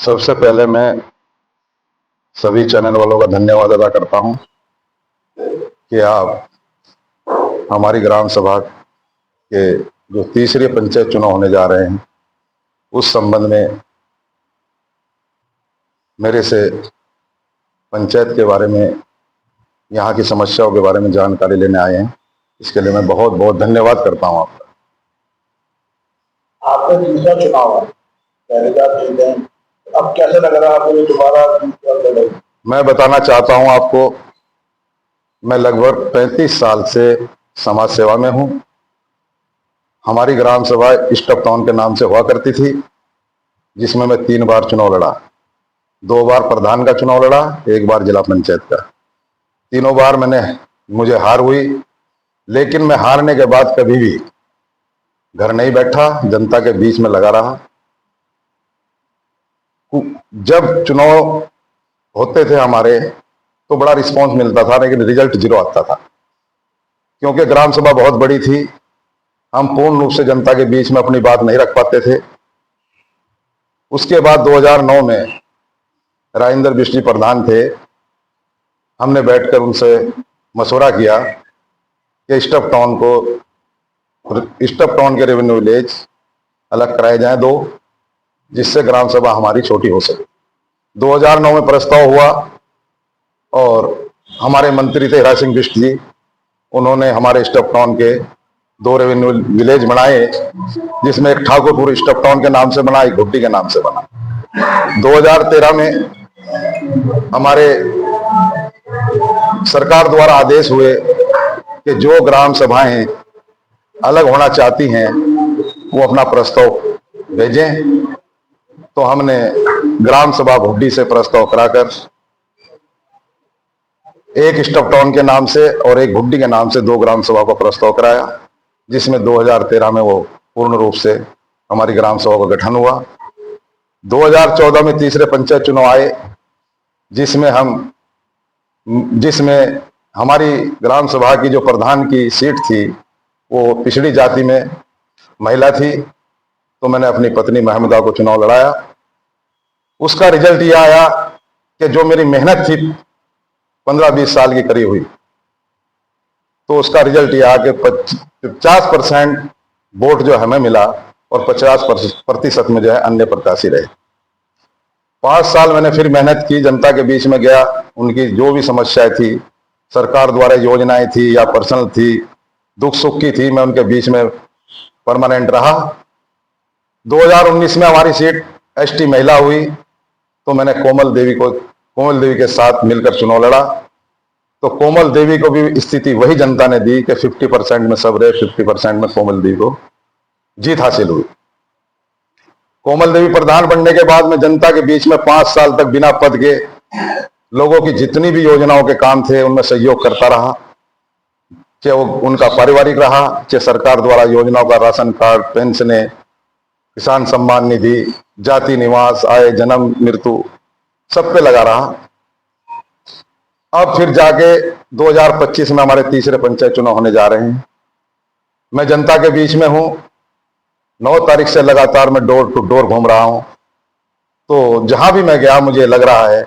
सबसे पहले मैं सभी चैनल वालों का धन्यवाद अदा करता हूं कि आप हमारी ग्राम सभा के जो तीसरे पंचायत चुनाव होने जा रहे हैं उस संबंध में मेरे से पंचायत के बारे में, यहाँ की समस्याओं के बारे में जानकारी लेने आए हैं। इसके लिए मैं बहुत बहुत धन्यवाद करता हूं आपका। आपका तीसरा चुनाव है, पहले बार जीते हैं, अब कैसे लग रहा है आपको दोबारा लड़ाई? मैं बताना चाहता हूं आपको, मैं लगभग 35 साल से समाज सेवा में हूं। हमारी ग्राम सभा स्टॉप टाउन के नाम से हुआ करती थी, जिसमें मैं 3 बार चुनाव लड़ा। 2 बार प्रधान का चुनाव लड़ा, 1 बार जिला पंचायत का। तीनों बार मुझे हार हुई, लेकिन मैं हारने के बाद कभी भी घर नहीं बैठा, जनता के बीच में लगा रहा। जब चुनाव होते थे हमारे तो बड़ा रिस्पांस मिलता था, लेकिन रिजल्ट 0 आता था, क्योंकि ग्राम सभा बहुत बड़ी थी। हम पूर्ण रूप से जनता के बीच में अपनी बात नहीं रख पाते थे। उसके बाद 2009 में राजेंद्र बिष्ट जी प्रधान थे। हमने बैठकर उनसे मशवरा किया कि स्टॉप टाउन के रेवेन्यू विलेज अलग कराए जाएं 2, जिससे ग्राम सभा हमारी छोटी हो सके। 2009 में प्रस्ताव हुआ और हमारे मंत्री थे हिरा सिंह बिष्ट जी, उन्होंने हमारे स्टॉप टाउन के 2 रेवेन्यू विलेज बनाए, जिसमें एक ठाकुरपुर स्टॉप टाउन के नाम से बना, एक घुट्टी के नाम से बना। 2013 में हमारे सरकार द्वारा आदेश हुए कि जो ग्राम सभाएं अलग होना चाहती हैं वो अपना प्रस्ताव भेजें। तो हमने ग्राम सभा घुट्टी से प्रस्ताव कराकर एक स्टॉप टाउन के नाम से और एक घुट्टी के नाम से 2 ग्राम सभा का प्रस्ताव कराया, जिसमें 2013 में वो पूर्ण रूप से हमारी ग्राम सभा का गठन हुआ। 2014 में तीसरे पंचायत चुनाव आए, जिसमें हमारी ग्राम सभा की जो प्रधान की सीट थी वो पिछड़ी जाति में महिला थी, तो मैंने अपनी पत्नी महमूदा को चुनाव लड़ाया। उसका रिजल्ट यह आया कि जो मेरी मेहनत थी 15-20 साल की करी हुई, तो उसका रिजल्ट यह आया कि 50% वोट जो हमें मिला और 50% में जो है अन्य प्रत्याशी रहे। 5 साल मैंने फिर मेहनत की, जनता के बीच में गया, उनकी जो भी समस्याएं थी, सरकार द्वारा योजनाएं थी या पर्सनल थी, दुख सुख की थी, मैं उनके बीच में परमानेंट रहा। 2019 में हमारी सीट एसटी महिला हुई, तो मैंने कोमल देवी के साथ मिलकर चुनाव लड़ा। तो कोमल देवी को भी स्थिति वही जनता ने दी कि 50% में सब रहे, 50% में कोमल देवी को जीत हासिल हुई। कोमल देवी प्रधान बनने के बाद में जनता के बीच में 5 साल तक बिना पद के लोगों की जितनी भी योजनाओं के काम थे उनमें सहयोग करता रहा, चाहे वो उनका पारिवारिक रहा, चाहे सरकार द्वारा योजनाओं का राशन कार्ड, पेंशनें, किसान सम्मान निधि, जाति निवास, आय, जन्म, मृत्यु, सब पे लगा रहा। अब फिर जाके 2025 में हमारे तीसरे पंचायत चुनाव होने जा रहे हैं। मैं जनता के बीच में हूं, 9 तारीख से लगातार मैं डोर टू डोर घूम रहा हूं। तो जहां भी मैं गया मुझे लग रहा है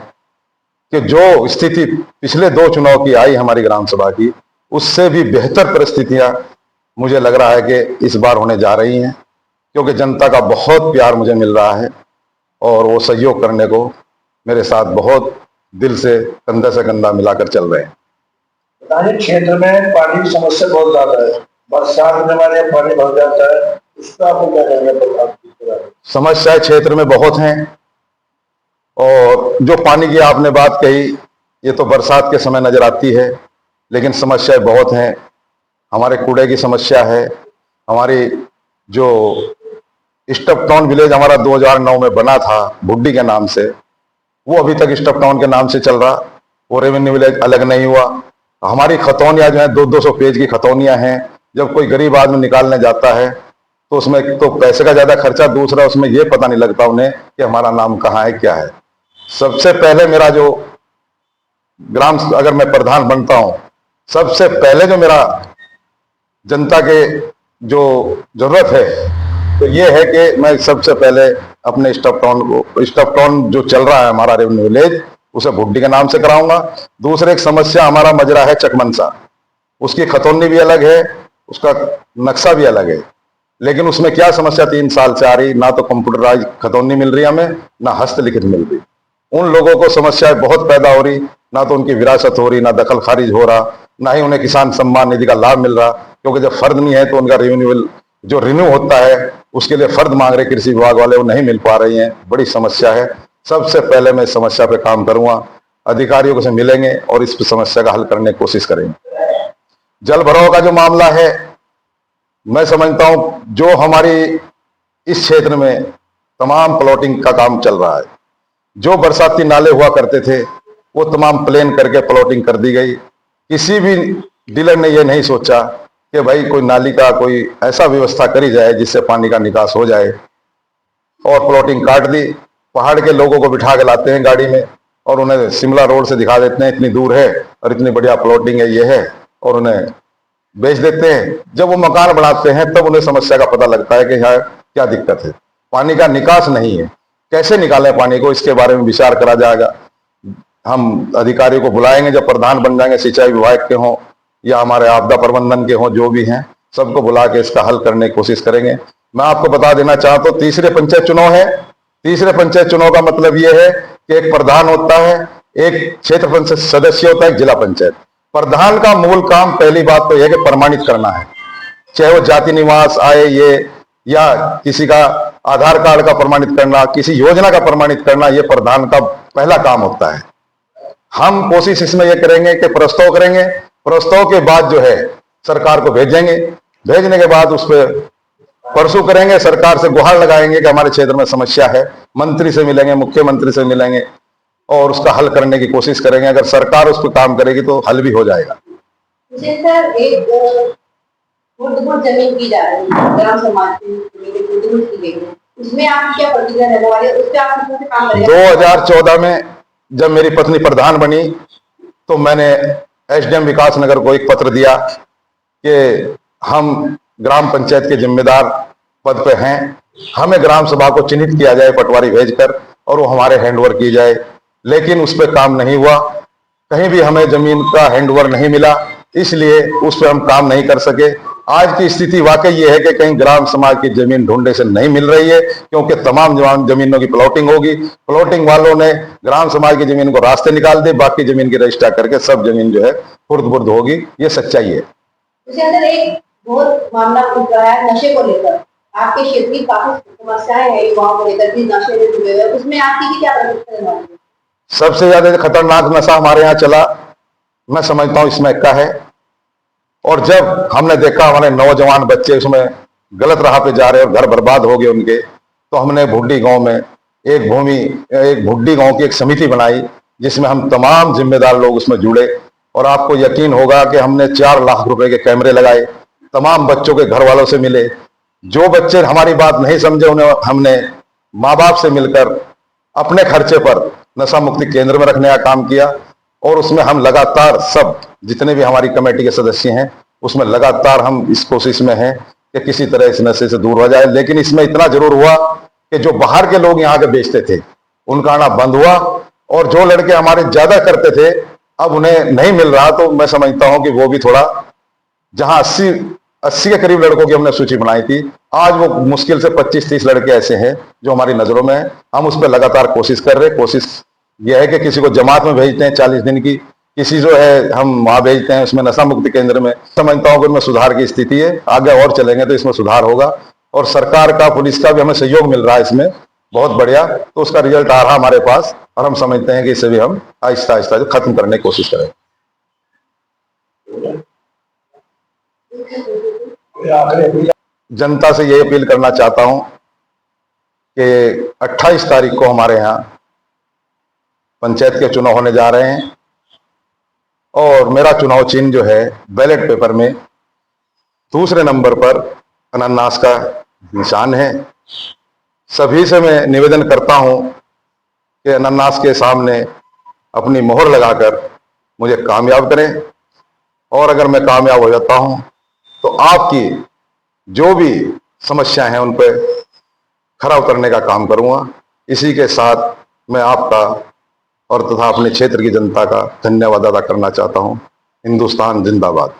कि जो स्थिति पिछले 2 चुनाव की आई हमारी ग्राम सभा की, उससे भी बेहतर परिस्थितियां मुझे लग रहा है कि इस बार होने जा रही हैं, क्योंकि जनता का बहुत प्यार मुझे मिल रहा है और वो सहयोग करने को मेरे साथ बहुत दिल से कंधा से कंधा मिलाकर चल रहे हैं। बताइए, क्षेत्र में पानी की समस्या बहुत ज्यादा है, बरसात में हमारे यहाँ पानी भर जाता है, उसका आपको क्या कहना है? समस्याएं क्षेत्र में बहुत हैं, और जो पानी की आपने बात कही, ये तो बरसात के समय नजर आती है, लेकिन समस्याएं बहुत हैं। हमारे कूड़े की समस्या है। हमारी जो स्टॉप टाउन विलेज हमारा 2009 में बना था भुड्डी के नाम से, वो अभी तक स्टॉप टाउन के नाम से चल रहा, वो रेवेन्यू विलेज अलग नहीं हुआ। हमारी खतौनियां जो है 200 पेज की खतौनियां हैं। जब कोई गरीब आदमी निकालने जाता है तो उसमें तो पैसे का ज्यादा खर्चा, दूसरा उसमें ये पता नहीं लगता उन्हें कि हमारा नाम कहाँ है, क्या है। सबसे पहले मेरा जो अगर मैं प्रधान बनता हूं, सबसे पहले जो मेरा जनता के जो जरूरत है तो ये है कि मैं सबसे पहले अपने स्टफ टाउन जो चल रहा है हमारा रेवेन्यू विलेज, उसे भुट्टी के नाम से कराऊंगा। दूसरी एक समस्या हमारा मजरा है चकमनसा, उसकी खतौनी भी अलग है, उसका नक्शा भी अलग है, लेकिन उसमें क्या समस्या 3 साल से आ रही, ना तो कंप्यूटराइज खतौनी मिल रही हमें, ना हस्तलिखित मिल रही। उन लोगों को समस्याएं बहुत पैदा हो रही, ना तो उनकी विरासत हो रही, ना दखल खारिज हो रहा, ना ही उन्हें किसान सम्मान निधि का लाभ मिल रहा, क्योंकि जब फर्द नहीं है तो उनका रेवेन्यू जो रिन्यू होता है उसके लिए फर्द मांग रहे कृषि विभाग वाले, वो नहीं मिल पा रही हैं। बड़ी समस्या है। सबसे पहले मैं इस समस्या पे काम करूंगा, अधिकारियों से मिलेंगे और इस समस्या का हल करने की कोशिश करेंगे। जल भराव का जो मामला है, मैं समझता हूं जो हमारी इस क्षेत्र में तमाम प्लॉटिंग का काम चल रहा है, जो बरसाती नाले हुआ करते थे वो तमाम प्लेन करके प्लॉटिंग कर दी गई। किसी भी डीलर ने यह नहीं सोचा कि भाई कोई नाली का कोई ऐसा व्यवस्था करी जाए जिससे पानी का निकास हो जाए, और प्लॉटिंग काट दी। पहाड़ के लोगों को बिठा के लाते हैं गाड़ी में और उन्हें शिमला रोड से दिखा देते हैं इतनी दूर है और इतनी बढ़िया प्लॉटिंग है, ये है, और उन्हें बेच देते हैं। जब वो मकान बनाते हैं तब उन्हें समस्या का पता लगता है कि यहाँ क्या दिक्कत है, पानी का निकास नहीं है, कैसे निकालें पानी को, इसके बारे में विचार करा जाएगा। हम अधिकारियों को बुलाएंगे, जब प्रधान बन जाएंगे, सिंचाई विभाग के हों या हमारे आपदा प्रबंधन के हों, जो भी हैं सबको बुला के इसका हल करने की कोशिश करेंगे। मैं आपको बता देना चाहता हूँ, तीसरे पंचायत चुनाव है। तीसरे पंचायत चुनाव का मतलब यह है कि एक प्रधान होता है, एक क्षेत्र पंचायत सदस्य होता है, एक जिला पंचायत। प्रधान का मूल काम पहली बात तो यह कि प्रमाणित करना है, चाहे वो जाति निवास आए ये, या किसी का आधार कार्ड का प्रमाणित करना, किसी योजना का प्रमाणित करना, ये प्रधान का पहला काम होता है। हम कोशिश इसमें यह करेंगे कि प्रस्ताव करेंगे, प्रस्ताव के बाद जो है सरकार को भेजेंगे, भेजने के बाद उस पर परसू करेंगे, सरकार से गुहार लगाएंगे कि हमारे क्षेत्र में समस्या है, मंत्री से मिलेंगे, मुख्यमंत्री से मिलेंगे और उसका हल करने की कोशिश करेंगे। अगर सरकार उस पर काम करेगी तो हल भी हो जाएगा। सर, एक खुर्द जमीन की जा रही है, ग्राम समाज की जमीन की गई है, उसमें आप क्या प्रतिक्रिया देने वाले, उस पर आप किस तरह से काम करेंगे? 2014 में जब मेरी पत्नी प्रधान बनी तो मैंने एसडीएम विकास नगर को एक पत्र दिया कि हम ग्राम पंचायत के जिम्मेदार पद पे हैं, हमें ग्राम सभा को चिन्हित किया जाए पटवारी भेजकर और वो हमारे हैंडओवर की जाए। लेकिन उस पर काम नहीं हुआ, कहीं भी हमें जमीन का हैंडओवर नहीं मिला, इसलिए उस पर हम काम नहीं कर सके। आज की स्थिति वाकई ये है कि कहीं ग्राम समाज की जमीन ढूंढने से नहीं मिल रही है, क्योंकि तमाम जमीनों की प्लॉटिंग होगी। प्लॉटिंग वालों ने ग्राम समाज की जमीन को रास्ते निकाल दे, बाकी जमीन की रजिस्टर करके सब जमीन जो है खुर्द-बुर्द होगी, ये सच्चाई है। उसके अंदर एक बहुत मामला उठ रहा है नशे को लेकर, आपके क्षेत्र की काफी समस्याएं हैं युवाओं को लेकर, नशे में डूबे हुए, उसमें आपकी क्या प्रतिक्रिया है? सबसे ज्यादा खतरनाक नशा हमारे यहाँ चला, मैं समझता हूँ स्मैक का है। और जब हमने देखा हमारे नौजवान बच्चे उसमें गलत राह पे जा रहे और घर बर्बाद हो गए उनके, तो हमने भुड्डी गांव में एक भुड्डी गांव की एक समिति बनाई जिसमें हम तमाम जिम्मेदार लोग उसमें जुड़े। और आपको यकीन होगा कि हमने 4 लाख रुपए के कैमरे लगाए, तमाम बच्चों के घर वालों से मिले, जो बच्चे हमारी बात नहीं समझे उन्हें हमने माँ बाप से मिलकर अपने खर्चे पर नशा मुक्ति केंद्र में रखने का काम किया। और उसमें हम लगातार सब जितने भी हमारी कमेटी के सदस्य हैं उसमें लगातार हम इस कोशिश में हैं कि किसी तरह इस नशे से दूर हो जाए। लेकिन इसमें इतना जरूर हुआ कि जो बाहर के लोग यहाँ के बेचते थे उनका आना बंद हुआ, और जो लड़के हमारे ज्यादा करते थे अब उन्हें नहीं मिल रहा। तो मैं समझता हूं कि वो भी थोड़ा, जहां 80 के करीब लड़कों की हमने सूची बनाई थी, आज वो मुश्किल से 25-30 लड़के ऐसे हैं जो हमारी नजरों में हैं। हम उस पर लगातार कोशिश कर रहे हैं। कोशिश यह है कि किसी को जमात में भेजते हैं 40 दिन की, किसी जो है हम वहां भेजते हैं उसमें नशा मुक्ति केंद्र में। समझता हूं कि इनमें सुधार की स्थिति है, आगे और चलेंगे तो इसमें सुधार होगा। और सरकार का, पुलिस का भी हमें सहयोग मिल रहा है इसमें, बहुत बढ़िया। तो उसका रिजल्ट आ रहा हमारे पास और हम समझते हैं कि इसे भी हम आहिस्ता आहिस्ता खत्म करने की कोशिश करें। जनता से ये अपील करना चाहता हूं कि 28 तारीख को हमारे यहाँ पंचायत के चुनाव होने जा रहे हैं और मेरा चुनाव चिन्ह जो है बैलेट पेपर में दूसरे नंबर पर अनानास का निशान है। सभी से मैं निवेदन करता हूं कि अनानास के सामने अपनी मोहर लगाकर मुझे कामयाब करें, और अगर मैं कामयाब हो जाता हूं तो आपकी जो भी समस्याएं हैं उन पर खरा उतरने का काम करूंगा। इसी के साथ मैं आपका और तथा अपने क्षेत्र की जनता का धन्यवाद अदा करना चाहता हूं। हिंदुस्तान जिंदाबाद।